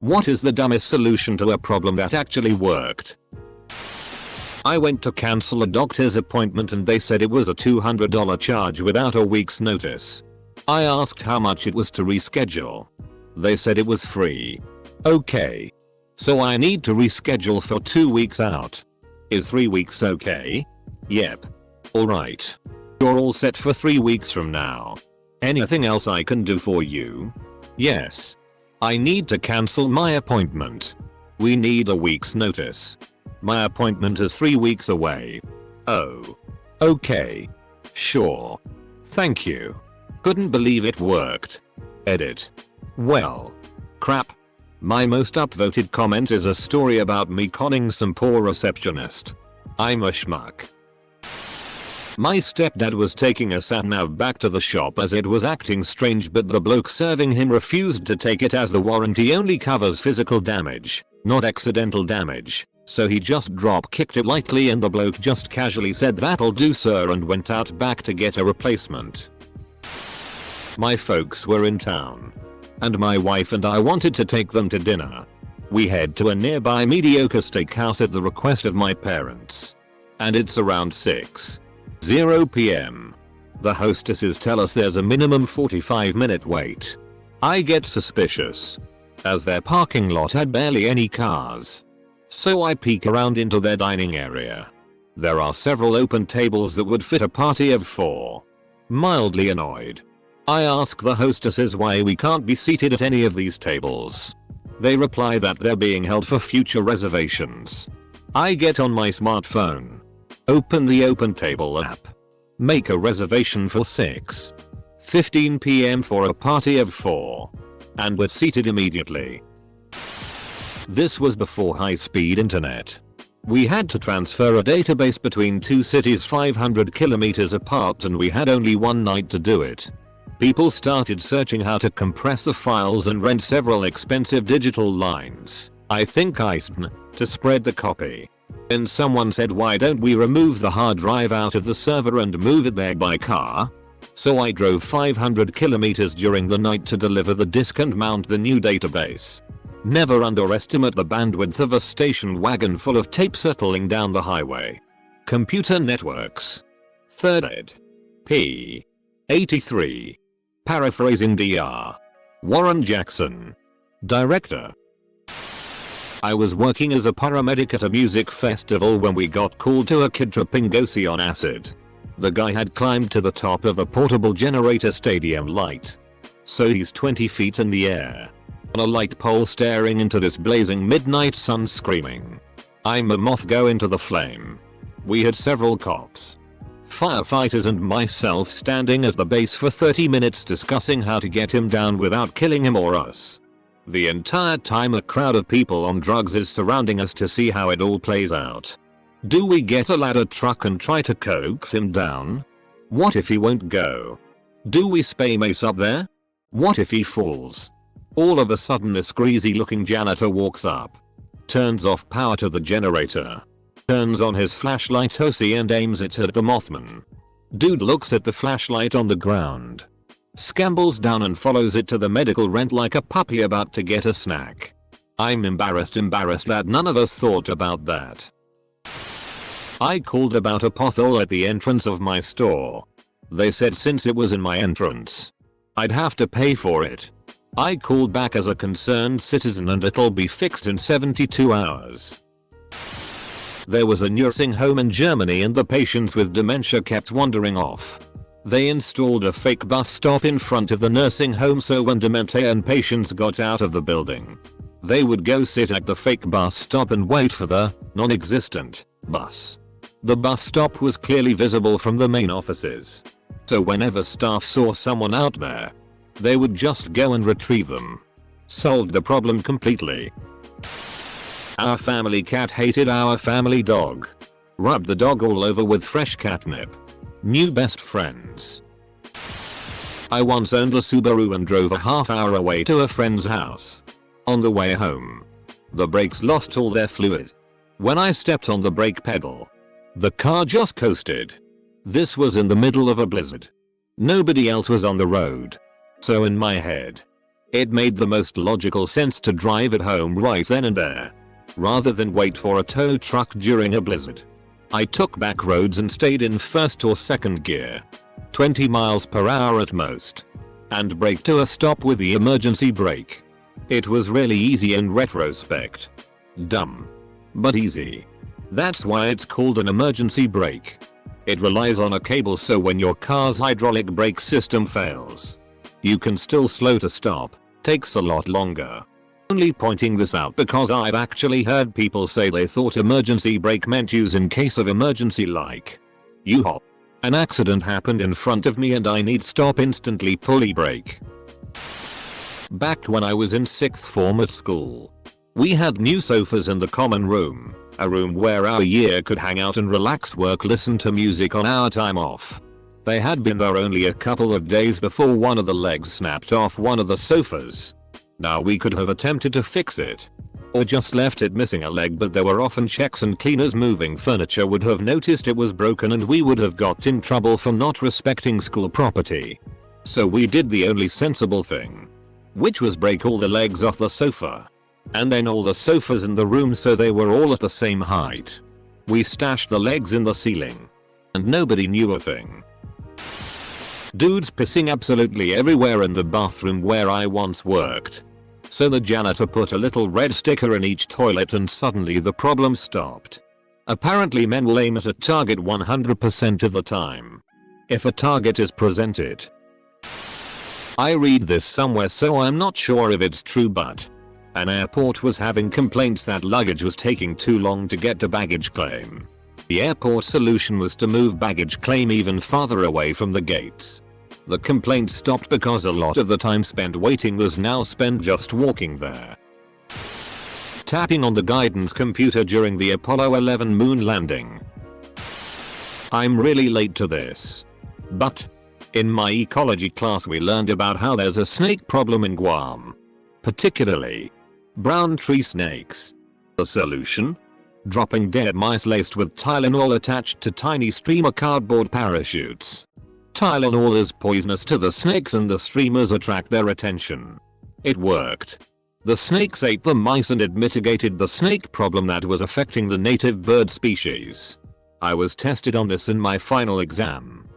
What is the dumbest solution to a problem that actually worked? I went to cancel a doctor's appointment and they said it was a $200 charge without a week's notice. I asked how much it was to reschedule. They said it was free. Okay. So I need to reschedule for 2 weeks out. Is 3 weeks okay? Yep. Alright. You're all set for 3 weeks from now. Anything else I can do for you? Yes. I need to cancel my appointment. We need a week's notice. My appointment is 3 weeks away. Oh. Okay. Sure. Thank you. Couldn't believe it worked. Edit. Well. Crap. My most upvoted comment is a story about me conning some poor receptionist. I'm a schmuck. My stepdad was taking a sat-nav back to the shop as it was acting strange, but the bloke serving him refused to take it as the warranty only covers physical damage, not accidental damage. So he just drop-kicked it lightly and the bloke just casually said "That'll do sir" and went out back to get a replacement. My folks were in town. And my wife and I wanted to take them to dinner. We head to a nearby mediocre steakhouse at the request of my parents. And it's around 6:00 p.m. The hostesses tell us there's a minimum 45-minute wait. I get suspicious, as their parking lot had barely any cars. So I peek around into their dining area. There are several open tables that would fit a party of 4. Mildly annoyed, I ask the hostesses why we can't be seated at any of these tables. They reply that they're being held for future reservations. I get on my smartphone, open the Open Table app, make a reservation for 6:15 p.m. for a party of 4, and we're seated immediately. This was before high-speed internet. We had to transfer a database between 2 cities 500 kilometers apart and we had only one night to do it. People started searching how to compress the files and rent several expensive digital lines, I think ISDN, to spread the copy. Then someone said, why don't we remove the hard drive out of the server and move it there by car? So I drove 500 kilometers during the night to deliver the disk and mount the new database. Never underestimate the bandwidth of a station wagon full of tape settling down the highway. Computer Networks. 3rd ed. p. 83. Paraphrasing Dr. Warren Jackson. Director. I was working as a paramedic at a music festival when we got called to a kid tripping Gosi on acid. The guy had climbed to the top of a portable generator stadium light. So he's 20 feet in the air, on a light pole staring into this blazing midnight sun screaming, "I'm a moth, go into the flame." We had several cops, firefighters and myself standing at the base for 30 minutes discussing how to get him down without killing him or us. The entire time a crowd of people on drugs is surrounding us to see how it all plays out. Do we get a ladder truck and try to coax him down? What if he won't go? Do we spray mace up there? What if he falls? All of a sudden this greasy looking janitor walks up, turns off power to the generator, turns on his flashlight OC and aims it at the Mothman. Dude looks at the flashlight on the ground, scambles down and follows it to the medical rent like a puppy about to get a snack. I'm embarrassed that none of us thought about that. I called about a pothole at the entrance of my store. They said since it was in my entrance, I'd have to pay for it. I called back as a concerned citizen and it'll be fixed in 72 hours. There was a nursing home in Germany and the patients with dementia kept wandering off. They installed a fake bus stop in front of the nursing home so when dementia and patients got out of the building, they would go sit at the fake bus stop and wait for the non-existent bus. The bus stop was clearly visible from the main offices, so whenever staff saw someone out there, they would just go and retrieve them. Solved the problem completely. Our family cat hated our family dog. Rubbed the dog all over with fresh catnip. New best friends. I once owned a Subaru and drove a half-hour away to a friend's house. On the way home, the brakes lost all their fluid. When I stepped on the brake pedal, the car just coasted. This was in the middle of a blizzard. Nobody else was on the road. So in my head, It made the most logical sense to drive it home right then and there, rather than wait for a tow truck during a blizzard. I took back roads and stayed in first or second gear, 20 miles per hour at most, and braked to a stop with the emergency brake. It was really easy in retrospect. Dumb, but easy. That's why it's called an emergency brake. It relies on a cable, so when your car's hydraulic brake system fails, you can still slow to stop. Takes a lot longer. Only pointing this out because I've actually heard people say they thought emergency brake meant use in case of emergency, like U-hop. An accident happened in front of me and I need stop instantly, pulley brake. Back when I was in 6th form at school, we had new sofas in the common room, a room where our year could hang out and relax, work, listen to music on our time off. They had been there only a couple of days before one of the legs snapped off one of the sofas. Now we could have attempted to fix it, or just left it missing a leg, but there were often checks and cleaners moving furniture would have noticed it was broken and we would have got in trouble for not respecting school property. So we did the only sensible thing, which was break all the legs off the sofa, and then all the sofas in the room so they were all at the same height. We stashed the legs in the ceiling, and nobody knew a thing. Dudes pissing absolutely everywhere in the bathroom where I once worked. So the janitor put a little red sticker in each toilet and suddenly the problem stopped. Apparently men will aim at a target 100% of the time, if a target is presented. I read this somewhere so I'm not sure if it's true, but an airport was having complaints that luggage was taking too long to get to baggage claim. The airport solution was to move baggage claim even farther away from the gates. The complaint stopped because a lot of the time spent waiting was now spent just walking there. Tapping on the guidance computer during the Apollo 11 moon landing. I'm really late to this, but in my ecology class we learned about how there's a snake problem in Guam, particularly brown tree snakes. The solution? Dropping dead mice laced with Tylenol attached to tiny streamer cardboard parachutes. Tylenol is poisonous to the snakes and the streamers attract their attention. It worked. The snakes ate the mice and it mitigated the snake problem that was affecting the native bird species. I was tested on this in my final exam.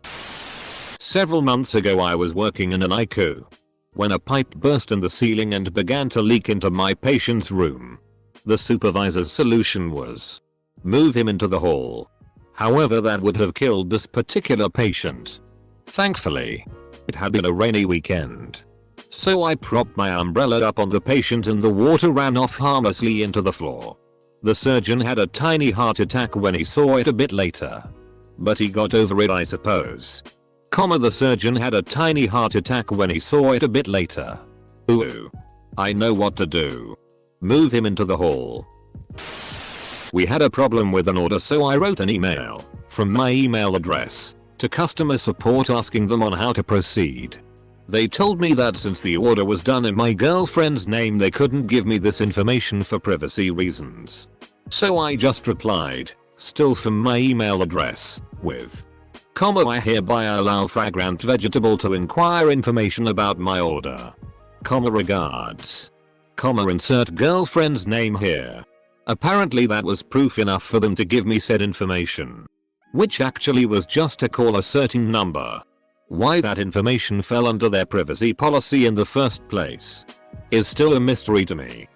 Several months ago I was working in an ICU when a pipe burst in the ceiling and began to leak into my patient's room. The supervisor's solution was move him into the hall. However, that would have killed this particular patient. Thankfully, it had been a rainy weekend, so I propped my umbrella up on the patient and the water ran off harmlessly into the floor. The surgeon had a tiny heart attack when he saw it a bit later, but he got over it, I suppose. The surgeon had a tiny heart attack when he saw it a bit later. Ooh. I know what to do. Move him into the hall. We had a problem with an order, so I wrote an email from my email address to customer support asking them on how to proceed. They told me that since the order was done in my girlfriend's name they couldn't give me this information for privacy reasons. So I just replied, still from my email address, with I hereby allow Fragrant Vegetable to inquire information about my order. Regards. Insert girlfriend's name here. Apparently that was proof enough for them to give me said information, which actually was just to call a certain number. Why that information fell under their privacy policy in the first place is still a mystery to me.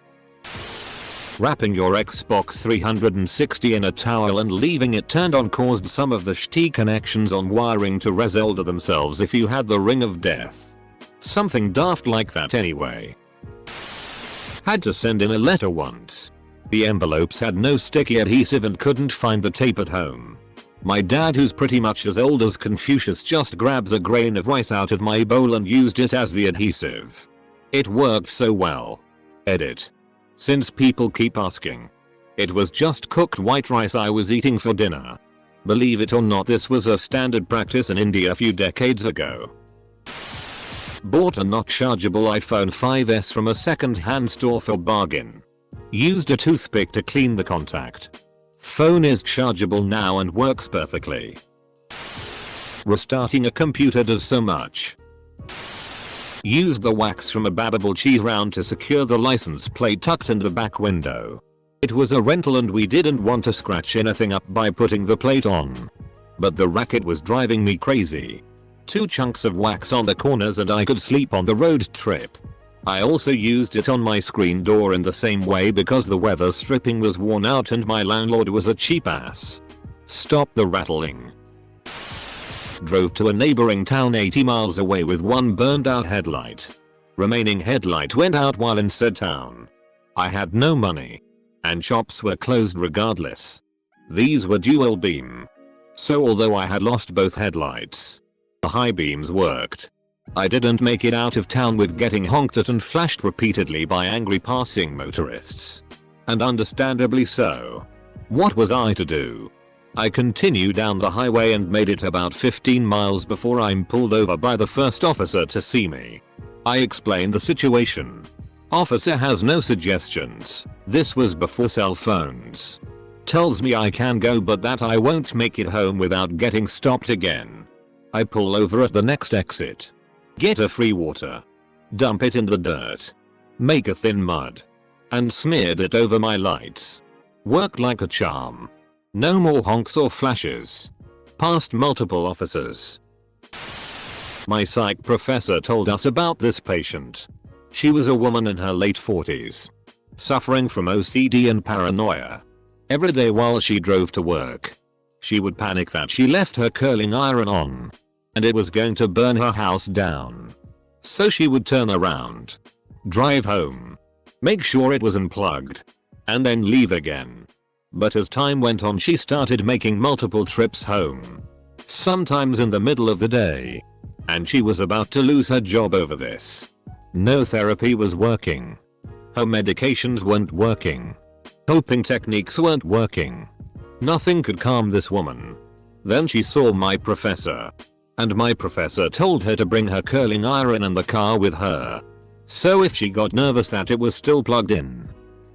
Wrapping your Xbox 360 in a towel and leaving it turned on caused some of the shitty connections on wiring to resolder themselves if you had the ring of death. Something daft like that anyway. Had to send in a letter once. The envelopes had no sticky adhesive and couldn't find the tape at home. My dad, who's pretty much as old as Confucius, just grabbed a grain of rice out of my bowl and used it as the adhesive. It worked so well. Edit. Since people keep asking, it was just cooked white rice I was eating for dinner. Believe it or not, this was a standard practice in India a few decades ago. Bought a not chargeable iPhone 5s from a second-hand store for bargain. Used a toothpick to clean the contact. Phone is chargeable now and works perfectly. Restarting a computer does so much. Used the wax from a Babable cheese round to secure the license plate tucked in the back window. It was a rental and we didn't want to scratch anything up by putting the plate on. But the racket was driving me crazy. 2 chunks of wax on the corners and I could sleep on the road trip. I also used it on my screen door in the same way because the weather stripping was worn out and my landlord was a cheap ass. Stop the rattling. Drove to a neighboring town 80 miles away with one burned out headlight. Remaining headlight went out while in said town. I had no money. And shops were closed regardless. These were dual beam. So although I had lost both headlights, the high beams worked. I didn't make it out of town with getting honked at and flashed repeatedly by angry passing motorists. And understandably so. What was I to do? I continued down the highway and made it about 15 miles before I'm pulled over by the first officer to see me. I explained the situation. Officer has no suggestions. This was before cell phones. Tells me I can go but that I won't make it home without getting stopped again. I pull over at the next exit. Get a free water. Dump it in the dirt. Make a thin mud. And smeared it over my lights. Worked like a charm. No more honks or flashes. Passed multiple officers. My psych professor told us about this patient. She was a woman in her late 40s. Suffering from OCD and paranoia. Every day while she drove to work, she would panic that she left her curling iron on. And it was going to burn her house down. So she would turn around. Drive home. Make sure it was unplugged. And then leave again. But as time went on she started making multiple trips home. Sometimes in the middle of the day. And she was about to lose her job over this. No therapy was working. Her medications weren't working. Coping techniques weren't working. Nothing could calm this woman. Then she saw my professor. And my professor told her to bring her curling iron in the car with her. So if she got nervous that it was still plugged in,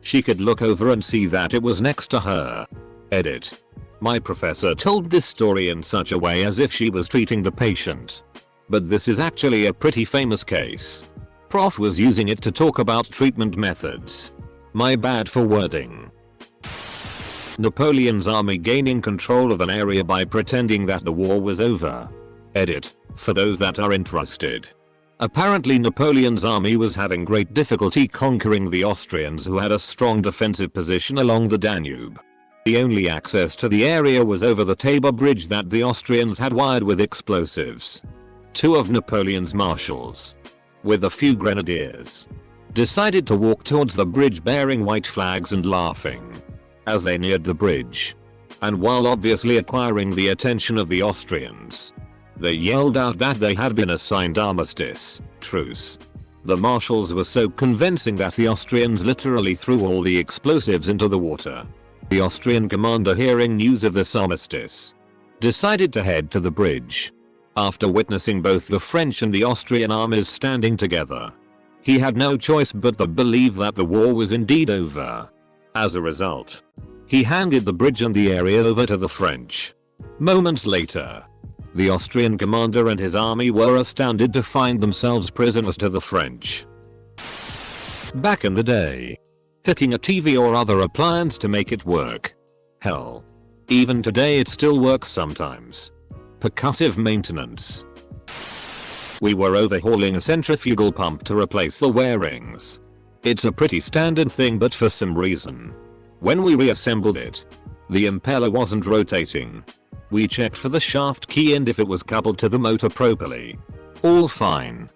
she could look over and see that it was next to her. Edit. My professor told this story in such a way as if she was treating the patient. But this is actually a pretty famous case. Prof was using it to talk about treatment methods. My bad for wording. Napoleon's army gaining control of an area by pretending that the war was over. Edit. For those that are interested. Apparently Napoleon's army was having great difficulty conquering the Austrians who had a strong defensive position along the Danube. The only access to the area was over the Tabor Bridge that the Austrians had wired with explosives. 2 of Napoleon's marshals, with a few grenadiers, decided to walk towards the bridge bearing white flags and laughing as they neared the bridge. And while obviously acquiring the attention of the Austrians, they yelled out that they had been assigned armistice, truce. The marshals were so convincing that the Austrians literally threw all the explosives into the water. The Austrian commander, hearing news of this armistice, decided to head to the bridge. After witnessing both the French and the Austrian armies standing together, he had no choice but to believe that the war was indeed over. As a result, he handed the bridge and the area over to the French. Moments later, the Austrian commander and his army were astounded to find themselves prisoners to the French. Back in the day, hitting a TV or other appliance to make it work. Hell, even today it still works sometimes. Percussive maintenance. We were overhauling a centrifugal pump to replace the wear-rings. It's a pretty standard thing, but for some reason, when we reassembled it, the impeller wasn't rotating. We checked for the shaft key and if it was coupled to the motor properly. All fine.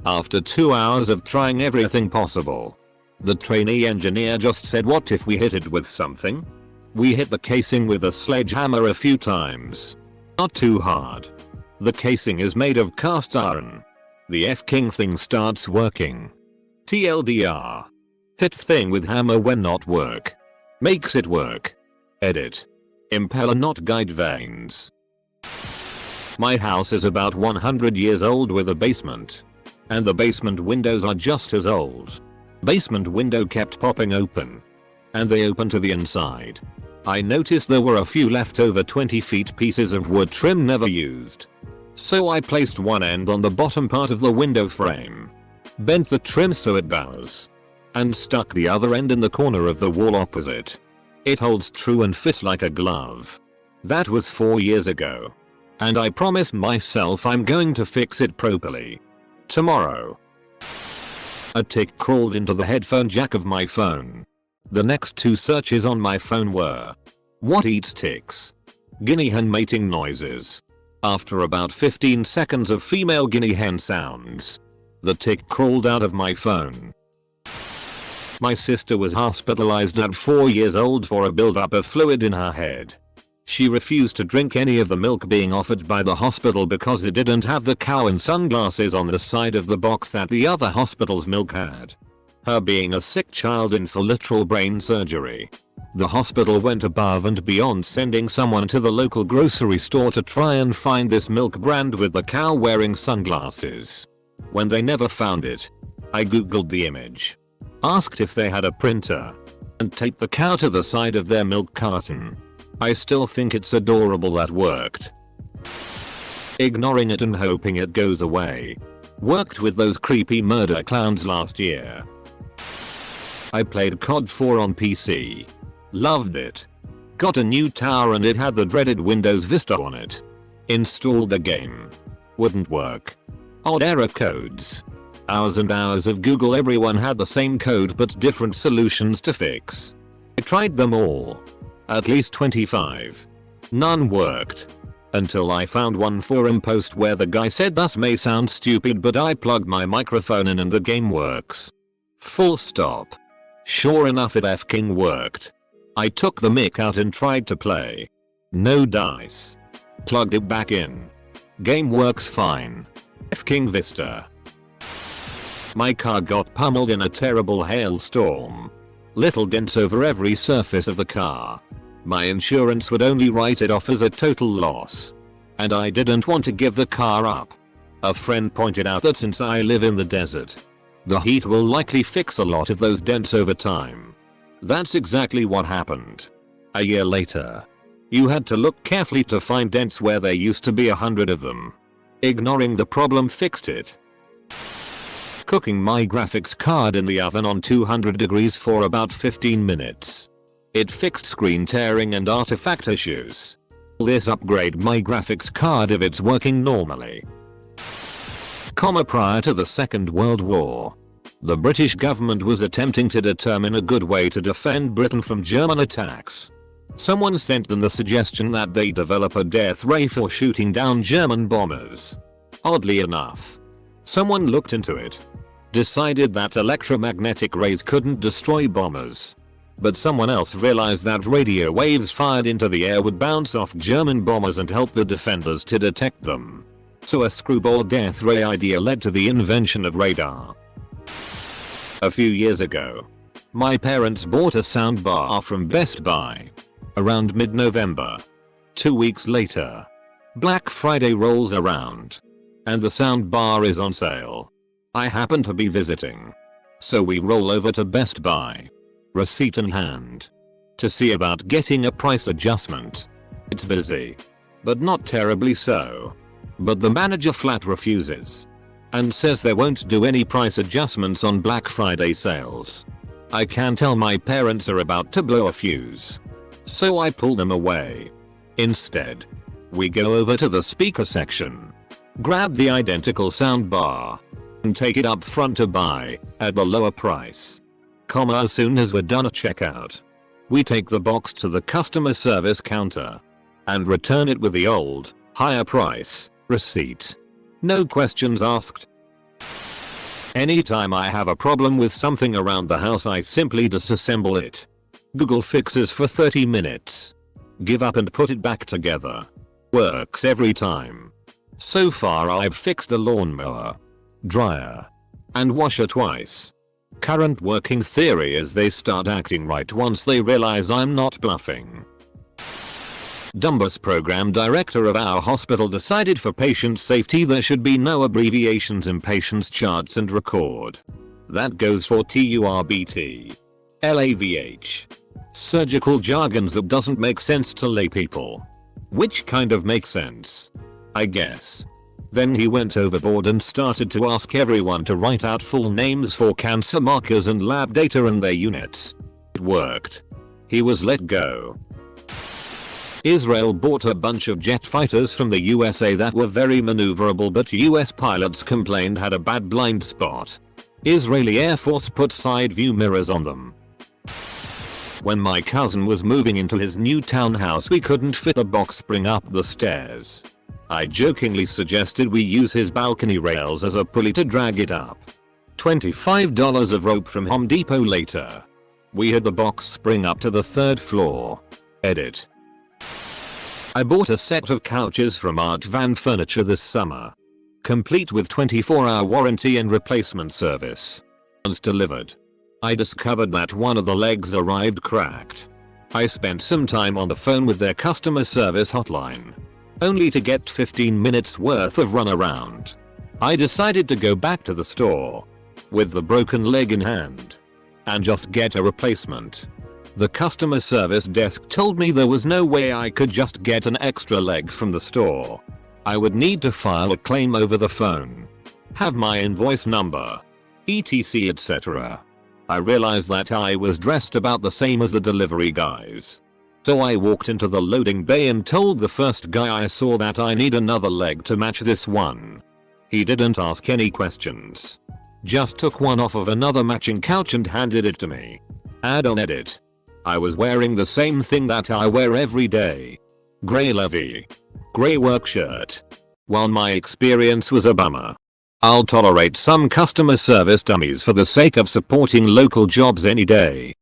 After 2 hours of trying everything possible, the trainee engineer just said, "What if we hit it with something?" We hit the casing with a sledgehammer a few times. Not too hard. The casing is made of cast iron. The F-King thing starts working. TLDR. Hit thing with hammer when not work. Makes it work. Edit. Impeller not guide vanes. My house is about 100 years old with a basement. And the basement windows are just as old. Basement window kept popping open. And they open to the inside. I noticed there were a few leftover 20 feet pieces of wood trim never used. So I placed one end on the bottom part of the window frame. bent the trim so it bows, and stuck the other end in the corner of the wall opposite. It holds true and fits like a glove. That was 4 years ago. And I promised myself I'm going to fix it properly tomorrow. A tick crawled into the headphone jack of my phone. The next 2 searches on my phone were, what eats ticks? Guinea hen mating noises. After about 15 seconds of female guinea hen sounds, the tick crawled out of my phone. My sister was hospitalized at 4 years old for a buildup of fluid in her head. She refused to drink any of the milk being offered by the hospital because it didn't have the cow and sunglasses on the side of the box that the other hospital's milk had. Her being a sick child in for literal brain surgery, the hospital went above and beyond, sending someone to the local grocery store to try and find this milk brand with the cow wearing sunglasses. When they never found it, I googled the image, asked if they had a printer, and taped the cow to the side of their milk carton. I still think it's adorable that worked. Ignoring it and hoping it goes away. Worked with those creepy murder clowns last year. I played COD 4 on PC. Loved it. Got a new tower and it had the dreaded Windows Vista on it. Installed the game. Wouldn't work. Odd error codes. Hours and hours of Google, everyone had the same code but different solutions to fix. I tried them all. At least 25. None worked. Until I found one forum post where the guy said this may sound stupid but I plugged my microphone in and the game works. Full stop. Sure enough it f***ing worked. I took the mic out and tried to play. No dice. Plugged it back in. Game works fine. F***ing Vista. My car got pummeled in a terrible hailstorm. Little dents over every surface of the car. My insurance would only write it off as a total loss. And I didn't want to give the car up. A friend pointed out that since I live in the desert, the heat will likely fix a lot of those dents over time. That's exactly what happened. A year later, you had to look carefully to find dents where there used to be 100 of them. Ignoring the problem fixed it. Cooking my graphics card in the oven on 200 degrees for about 15 minutes. It fixed screen tearing and artifact issues. This upgrade my graphics card if it's working normally. Prior to the Second World War, the British government was attempting to determine a good way to defend Britain from German attacks. Someone sent them the suggestion that they develop a death ray for shooting down German bombers. Oddly enough, someone looked into it, decided that electromagnetic rays couldn't destroy bombers. But someone else realized that radio waves fired into the air would bounce off German bombers and help the defenders to detect them. So a screwball death ray idea led to the invention of radar. A few years ago, my parents bought a soundbar from Best Buy. Around mid-November. 2 weeks later, Black Friday rolls around, and the soundbar is on sale. I happen to be visiting, so we roll over to Best Buy, receipt in hand, to see about getting a price adjustment. It's busy, but not terribly so. But the manager flat refuses, and says they won't do any price adjustments on Black Friday sales. I can tell my parents are about to blow a fuse, so I pull them away. Instead, we go over to the speaker section, grab the identical soundbar, and take it up front to buy at the lower price. As soon as we're done at checkout, we take the box to the customer service counter and return it with the old, higher price receipt. No questions asked. Anytime I have a problem with something around the house, I simply disassemble it. Google fixes for 30 minutes. Give up and put it back together. Works every time. So far I've fixed the lawnmower, dryer, and washer twice. Current working theory is they start acting right once they realize I'm not bluffing. Dumbus program director of our hospital decided for patient safety there should be no abbreviations in patients' charts and record. That goes for TURBT. LAVH. Surgical jargons that doesn't make sense to lay people. Which kind of makes sense, I guess. Then he went overboard and started to ask everyone to write out full names for cancer markers and lab data and their units. It worked. He was let go. Israel bought a bunch of jet fighters from the USA that were very maneuverable, but US pilots complained had a bad blind spot. Israeli Air Force put side view mirrors on them. When my cousin was moving into his new townhouse, we couldn't fit a box spring up the stairs. I jokingly suggested we use his balcony rails as a pulley to drag it up. $25 of rope from Home Depot later. We had the box spring up to the 3rd floor. Edit. I bought a set of couches from Art Van Furniture this summer. Complete with 24-hour warranty and replacement service. Once delivered, I discovered that one of the legs arrived cracked. I spent some time on the phone with their customer service hotline, only to get 15 minutes worth of runaround. I decided to go back to the store with the broken leg in hand and just get a replacement. The customer service desk told me there was no way I could just get an extra leg from the store. I would need to file a claim over the phone, have my invoice number, etc, etc. I realized that I was dressed about the same as the delivery guys. So I walked into the loading bay and told the first guy I saw that I need another leg to match this one. He didn't ask any questions. Just took one off of another matching couch and handed it to me. Add on edit. I was wearing the same thing that I wear every day. Grey Levi. Grey work shirt. While my experience was a bummer, I'll tolerate some customer service dummies for the sake of supporting local jobs any day.